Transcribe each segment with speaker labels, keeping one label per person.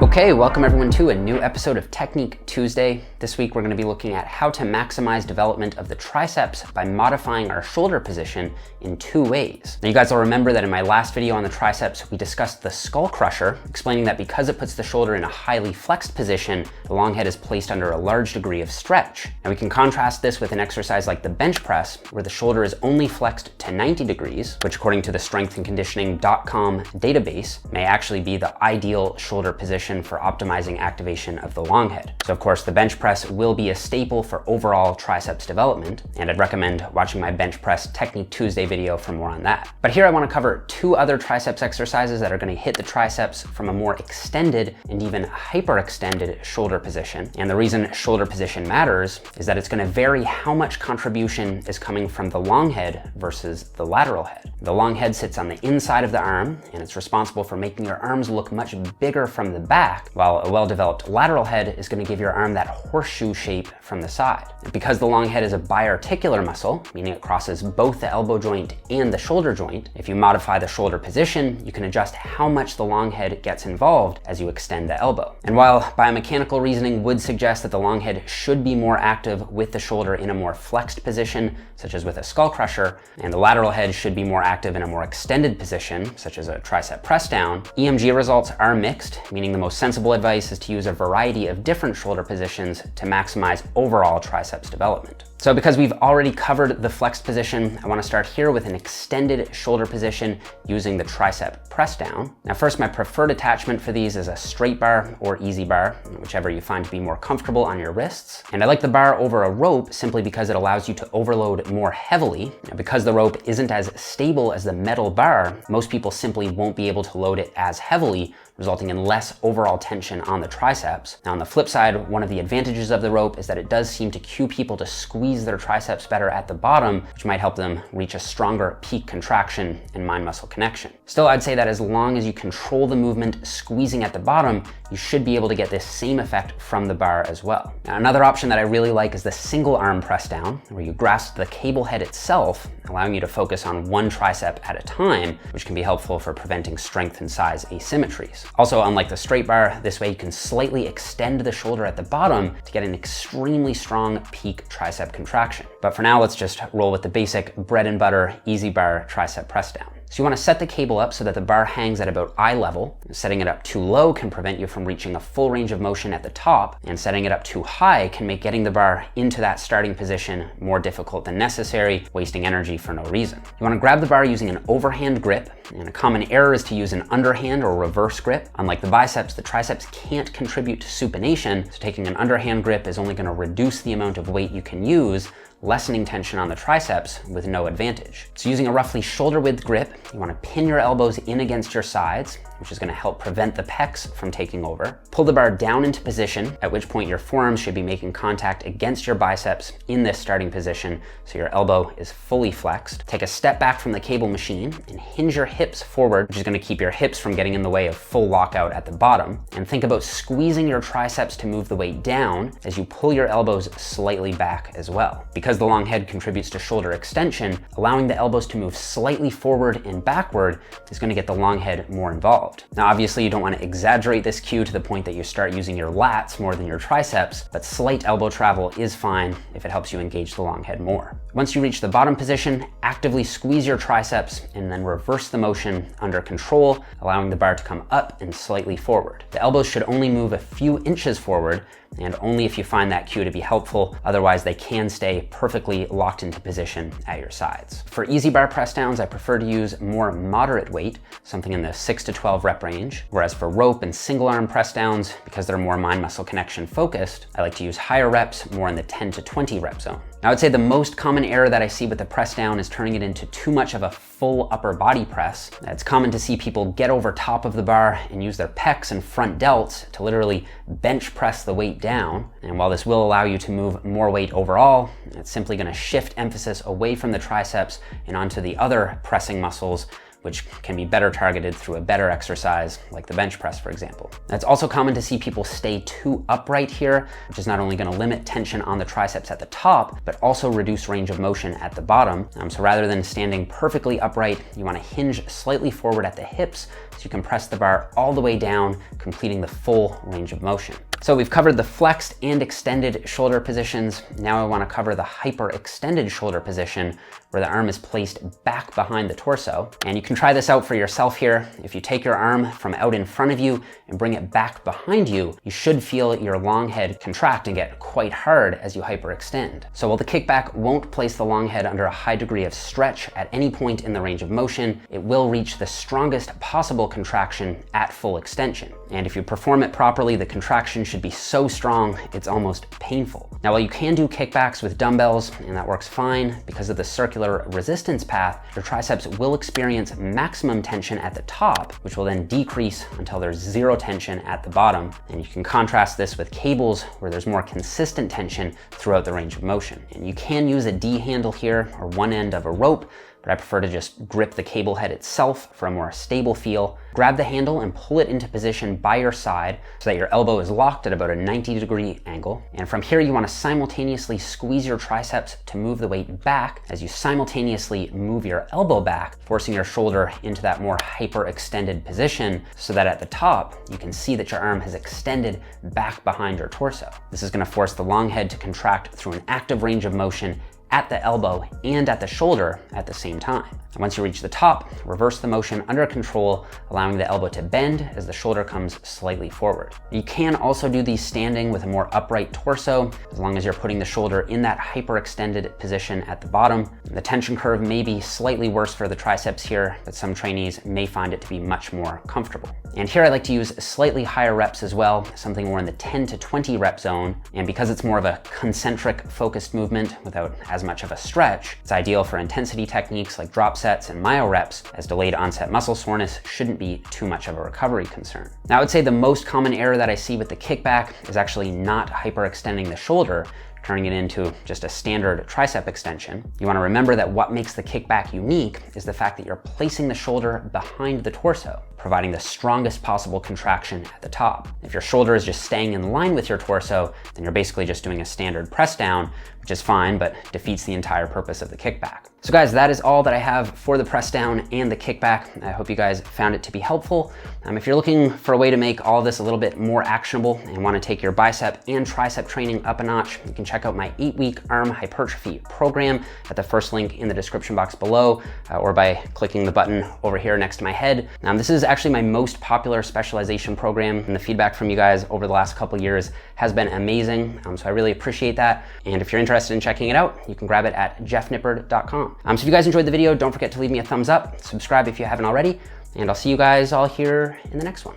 Speaker 1: Okay, welcome everyone to a new episode of Technique Tuesday. This week we're going to be looking at how to maximize development of the triceps by modifying our shoulder position in two ways. Now you guys will remember that in my last video on the triceps, we discussed the skull crusher, explaining that because it puts the shoulder in a highly flexed position, the long head is placed under a large degree of stretch. And we can contrast this with an exercise like the bench press, where the shoulder is only flexed to 90 degrees, which according to the strengthandconditioning.com database, may actually be the ideal shoulder position for optimizing activation of the long head. So of course, the bench press will be a staple for overall triceps development, and I'd recommend watching my bench press Technique Tuesday video for more on that. But here I want to cover two other triceps exercises that are going to hit the triceps from a more extended and even hyperextended shoulder position. And the reason shoulder position matters is that it's going to vary how much contribution is coming from the long head versus the lateral head. The long head sits on the inside of the arm, and it's responsible for making your arms look much bigger from the back, while a well-developed lateral head is going to give your arm that horseshoe shape from the side. And because the long head is a biarticular muscle, meaning it crosses both the elbow joint and the shoulder joint, if you modify the shoulder position, you can adjust how much the long head gets involved as you extend the elbow. And while biomechanical reasoning would suggest that the long head should be more active with the shoulder in a more flexed position, such as with a skull crusher, and the lateral head should be more active in a more extended position, such as a tricep press down, EMG results are mixed, meaning the most sensible advice is to use a variety of different shoulder positions to maximize overall triceps development. So because we've already covered the flexed position, I want to start here with an extended shoulder position using the tricep press down. Now first, my preferred attachment for these is a straight bar or easy bar, whichever you find to be more comfortable on your wrists. And I like the bar over a rope simply because it allows you to overload more heavily. Now, because the rope isn't as stable as the metal bar, most people simply won't be able to load it as heavily, resulting in less overall tension on the triceps. Now on the flip side, one of the advantages of the rope is that it does seem to cue people to squeeze their triceps better at the bottom, which might help them reach a stronger peak contraction and mind-muscle connection. Still, I'd say that as long as you control the movement squeezing at the bottom, you should be able to get this same effect from the bar as well. Now, another option that I really like is the single arm press down, where you grasp the cable head itself, allowing you to focus on one tricep at a time, which can be helpful for preventing strength and size asymmetries. Also, unlike the straight bar, this way you can slightly extend the shoulder at the bottom to get an extremely strong peak tricep contraction. But for now, let's just roll with the basic bread and butter easy bar tricep press down. So you want to set the cable up so that the bar hangs at about eye level. Setting it up too low can prevent you from reaching a full range of motion at the top, and setting it up too high can make getting the bar into that starting position more difficult than necessary, wasting energy for no reason. You want to grab the bar using an overhand grip, and a common error is to use an underhand or reverse grip. Unlike the biceps, the triceps can't contribute to supination, so taking an underhand grip is only going to reduce the amount of weight you can use, lessening tension on the triceps with no advantage. So using a roughly shoulder width grip, you want to pin your elbows in against your sides, which is going to help prevent the pecs from taking over. Pull the bar down into position, at which point your forearms should be making contact against your biceps in this starting position, so your elbow is fully flexed. Take a step back from the cable machine and hinge your hips forward, which is going to keep your hips from getting in the way of full lockout at the bottom. And think about squeezing your triceps to move the weight down as you pull your elbows slightly back as well. Because the long head contributes to shoulder extension, allowing the elbows to move slightly forward and backward is going to get the long head more involved. Now, obviously you don't want to exaggerate this cue to the point that you start using your lats more than your triceps, but slight elbow travel is fine if it helps you engage the long head more. Once you reach the bottom position, actively squeeze your triceps and then reverse the motion under control, allowing the bar to come up and slightly forward. The elbows should only move a few inches forward, and only if you find that cue to be helpful. Otherwise, they can stay perfectly locked into position at your sides. For easy bar press downs, I prefer to use more moderate weight, something in the 6 to 12 rep range. Whereas for rope and single arm press downs, because they're more mind-muscle connection focused, I like to use higher reps, more in the 10 to 20 rep zone. Now, I would say the most common error that I see with the press down is turning it into too much of a full upper body press. It's common to see people get over top of the bar and use their pecs and front delts to literally bench press the weight down. And while this will allow you to move more weight overall, it's simply going to shift emphasis away from the triceps and onto the other pressing muscles, which can be better targeted through a better exercise like the bench press, for example. Now, it's also common to see people stay too upright here, which is not only going to limit tension on the triceps at the top, but also reduce range of motion at the bottom. So rather than standing perfectly upright, you want to hinge slightly forward at the hips so you can press the bar all the way down, completing the full range of motion. So we've covered the flexed and extended shoulder positions. Now I want to cover the hyperextended shoulder position, where the arm is placed back behind the torso. And you can try this out for yourself here. If you take your arm from out in front of you and bring it back behind you, you should feel your long head contract and get quite hard as you hyperextend. So while the kickback won't place the long head under a high degree of stretch at any point in the range of motion, it will reach the strongest possible contraction at full extension. And if you perform it properly, the contraction should be so strong, it's almost painful. Now, while you can do kickbacks with dumbbells, and that works fine because of the circular resistance path, your triceps will experience maximum tension at the top, which will then decrease until there's zero tension at the bottom. And you can contrast this with cables, where there's more consistent tension throughout the range of motion. And you can use a D handle here, or one end of a rope, but I prefer to just grip the cable head itself for a more stable feel. Grab the handle and pull it into position by your side so that your elbow is locked at about a 90-degree angle. And from here, you want to simultaneously squeeze your triceps to move the weight back as you simultaneously move your elbow back, forcing your shoulder into that more hyperextended position so that at the top, you can see that your arm has extended back behind your torso. This is going to force the long head to contract through an active range of motion at the elbow and at the shoulder at the same time. And once you reach the top, reverse the motion under control, allowing the elbow to bend as the shoulder comes slightly forward. You can also do these standing with a more upright torso, as long as you're putting the shoulder in that hyperextended position at the bottom. The tension curve may be slightly worse for the triceps here, but some trainees may find it to be much more comfortable. And here I like to use slightly higher reps as well, something more in the 10 to 20 rep zone. And because it's more of a concentric focused movement without as much of a stretch, it's ideal for intensity techniques like drop sets and myo reps, as delayed onset muscle soreness shouldn't be too much of a recovery concern. Now, I would say the most common error that I see with the kickback is actually not hyperextending the shoulder, turning it into just a standard tricep extension. You want to remember that what makes the kickback unique is the fact that you're placing the shoulder behind the torso, providing the strongest possible contraction at the top. If your shoulder is just staying in line with your torso, then you're basically just doing a standard press down, which is fine, but defeats the entire purpose of the kickback. So guys, that is all that I have for the press down and the kickback. I hope you guys found it to be helpful. If you're looking for a way to make all this a little bit more actionable and want to take your bicep and tricep training up a notch, you can check out my 8-week arm hypertrophy program at the first link in the description box below, or by clicking the button over here next to my head. This is actually my most popular specialization program, and the feedback from you guys over the last couple years has been amazing. So I really appreciate that. And if you're interested in checking it out, you can grab it at jeffnippard.com. So if you guys enjoyed the video, don't forget to leave me a thumbs up, subscribe if you haven't already, and I'll see you guys all here in the next one.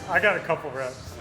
Speaker 2: I got a couple reps.